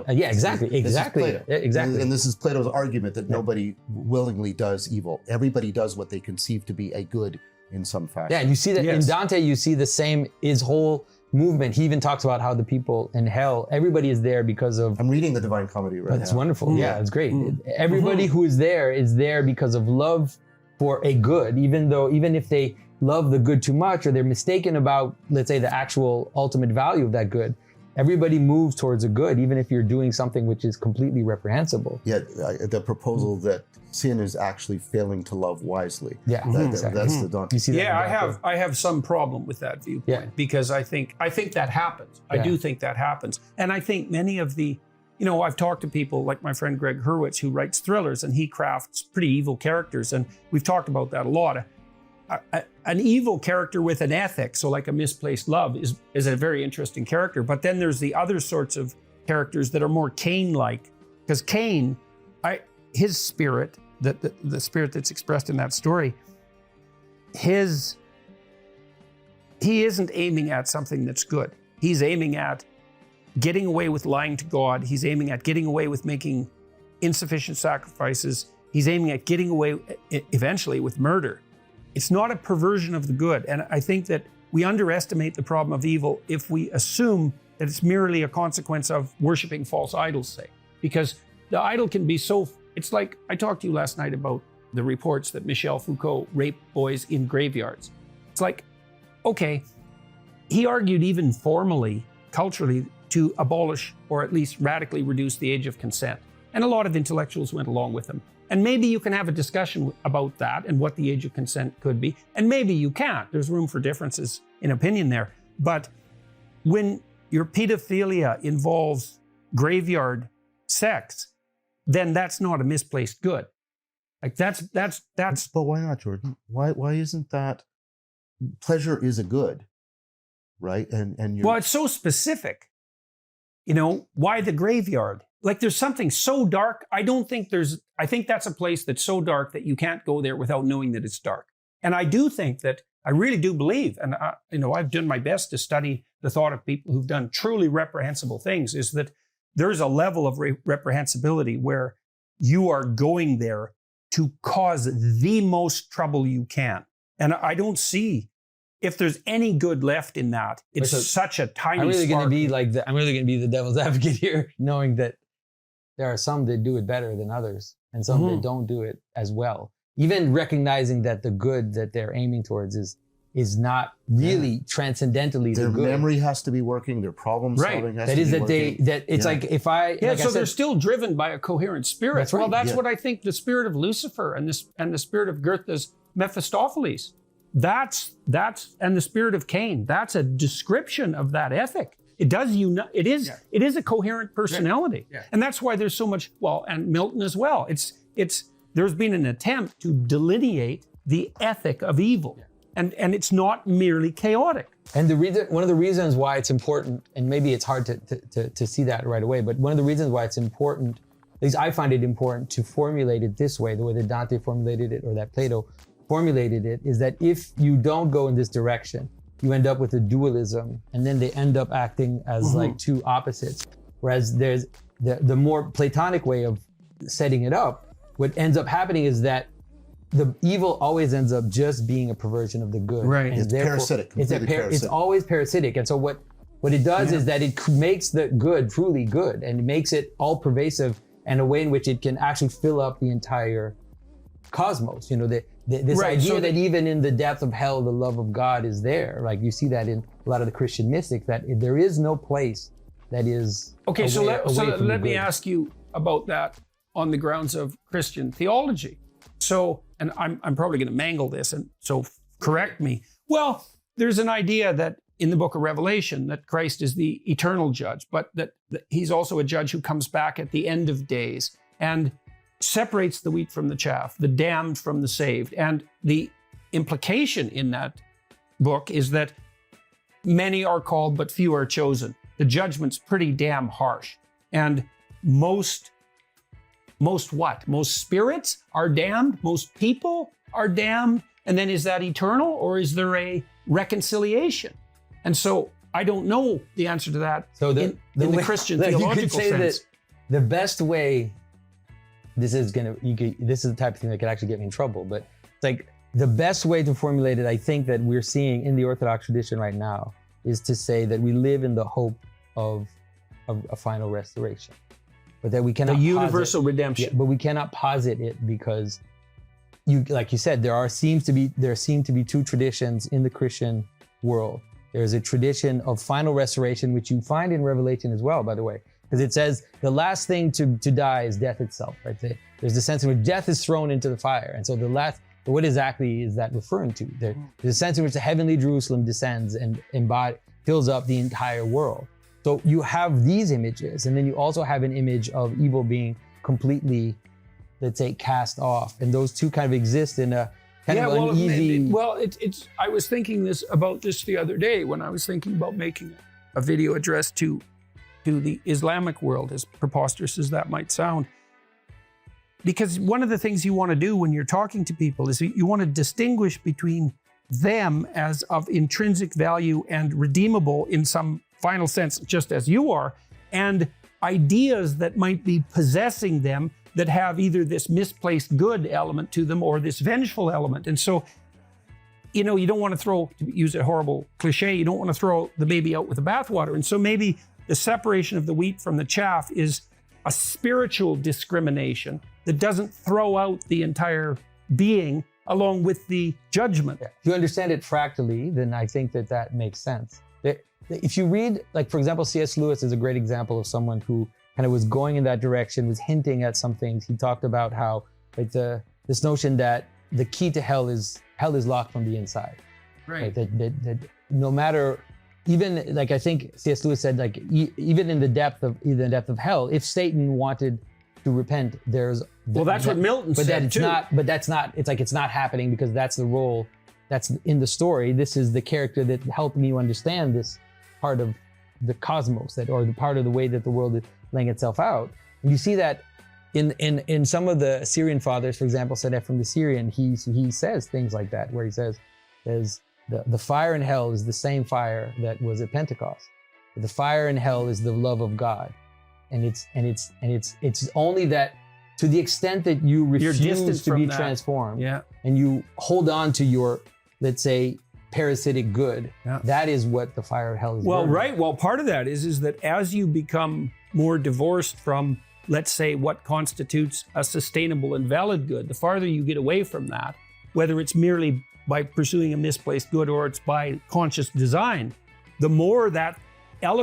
Plato. Yeah, exactly. And this is Plato's argument that nobody willingly does evil. Everybody does what they conceive to be a good in some fashion. Yeah, and you see that in Dante, you see the same, his whole movement. He even talks about how the people in hell, everybody is there because of... I'm reading the Divine Comedy right now. That's wonderful. Yeah, it's great. Everybody who is there because of love for a good, even if they love the good too much or they're mistaken about, let's say, the actual ultimate value of that good. Everybody moves towards a good, even if you're doing something which is completely reprehensible. Yeah, the proposal that sin is actually failing to love wisely. Yeah, exactly. That's the Dante. You see that I have some problem with that viewpoint because I think that happens. I do think that happens. And I think many of the, I've talked to people like my friend Greg Hurwitz who writes thrillers and he crafts pretty evil characters. And we've talked about that a lot. An evil character with an ethic, so like a misplaced love, is a very interesting character. But then there's the other sorts of characters that are more Cain-like. Because Cain, his spirit, the spirit that's expressed in that story, he isn't aiming at something that's good. He's aiming at getting away with lying to God. He's aiming at getting away with making insufficient sacrifices. He's aiming at getting away eventually with murder. It's not a perversion of the good. And I think that we underestimate the problem of evil if we assume that it's merely a consequence of worshiping false idols, say. Because the idol can be it's like, I talked to you last night about the reports that Michel Foucault raped boys in graveyards. It's like, okay, he argued even formally, culturally, to abolish or at least radically reduce the age of consent. And a lot of intellectuals went along with him. And maybe you can have a discussion about that and what the age of consent could be. And maybe you can't. There's room for differences in opinion there. But when your pedophilia involves graveyard sex, then that's not a misplaced good. Like that's. But why not, Jordan? Why isn't that? Pleasure is a good, right? Well, it's so specific. Why the graveyard? Like there's something so dark. I think that's a place that's so dark that you can't go there without knowing that it's dark. And I do think that, I really do believe, and I've done my best to study the thought of people who've done truly reprehensible things, is that there's a level of reprehensibility where you are going there to cause the most trouble you can. And I don't see, if there's any good left in that, it's such a tiny I'm really spark. I'm really going to be the devil's advocate here, knowing that there are some that do it better than others and some that don't do it as well. Even recognizing that the good that they're aiming towards is not really transcendentally their the good. Their memory has to be working, their problem solving has to be working. Like if I... Yeah, so they're still driven by a coherent spirit. That's right. Well, that's what I think the spirit of Lucifer and the spirit of Goethe's Mephistopheles, and the spirit of Cain, that's a description of that ethic. It does it is a coherent personality. Yeah. And that's why there's so much, and Milton as well. There's been an attempt to delineate the ethic of evil. Yeah. And it's not merely chaotic. And one of the reasons why it's important, and maybe it's hard to see that right away, but one of the reasons why it's important, at least I find it important to formulate it this way, the way that Dante formulated it or that Plato formulated it, is that if you don't go in this direction, you end up with a dualism, and then they end up acting as like two opposites. Whereas there's the more Platonic way of setting it up, what ends up happening is that the evil always ends up just being a perversion of the good. Right. And it's parasitic. It's always parasitic. And so what it does is that it makes the good truly good, and it makes it all pervasive in a way in which it can actually fill up the entire cosmos. This idea that even in the depth of hell, the love of God is there. Like you see that in a lot of the Christian mystics, that there is no place that is okay. So let me ask you about that on the grounds of Christian theology. So, and I'm probably going to mangle this, and so correct me. Well, there's an idea that in the book of Revelation that Christ is the eternal judge, but that he's also a judge who comes back at the end of days and separates the wheat from the chaff, the damned from the saved. And the implication in that book is that many are called, but few are chosen. The judgment's pretty damn harsh. And most what? Most spirits are damned? Most people are damned? And then is that eternal, or is there a reconciliation? And so I don't know the answer to that in the Christian theological sense. the best way, this is the type of thing that could actually get me in trouble, but it's like the best way to formulate it, I think that we're seeing in the Orthodox tradition right now, is to say that we live in the hope of a final restoration, but that we cannot the universal redemption. but we cannot posit it because like you said, there seem to be two traditions in the Christian world. There's a tradition of final restoration, which you find in Revelation as well, by the way, because it says the last thing to die is death itself, right? There's the sense in which death is thrown into the fire. And so what exactly is that referring to? There's a sense in which the heavenly Jerusalem descends and fills up the entire world. So you have these images, and then you also have an image of evil being completely, let's say, cast off. And those two kind of exist in a kind of uneasy... I was thinking about this the other day when I was thinking about making a video addressed to the Islamic world, as preposterous as that might sound. Because one of the things you want to do when you're talking to people is you want to distinguish between them as of intrinsic value and redeemable in some final sense, just as you are, and ideas that might be possessing them that have either this misplaced good element to them or this vengeful element. And so, you don't want to use a horrible cliche, you don't want to throw the baby out with the bathwater. And so maybe the separation of the wheat from the chaff is a spiritual discrimination that doesn't throw out the entire being along with the judgment. If you understand it fractally, then I think that makes sense. If you read, like, for example, C.S. Lewis is a great example of someone who kind of was going in that direction, was hinting at some things. He talked about how, like, this notion that the key to hell is locked from the inside. Right. That no matter, even, like, I think C.S. Lewis said, like, even in the depth of hell, if Satan wanted to repent, that's what Milton said too. It's not happening because that's the role that's in the story. This is the character that helped me understand this part of the cosmos, or the part of the way that the world is laying itself out. And you see that in some of the Syrian fathers, for example, St. Ephrem the Syrian, he says things like that, where he says the fire in hell is the same fire that was at Pentecost. The fire in hell is the love of God. And it's only that, to the extent that you refuse to be transformed, and you hold on to your, let's say, parasitic good, that is what the fire of hell is. Well, right. Well, part of that is that as you become more divorced from, let's say, what constitutes a sustainable and valid good, the farther you get away from that, whether it's merely by pursuing a misplaced good or it's by conscious design, the more that elevates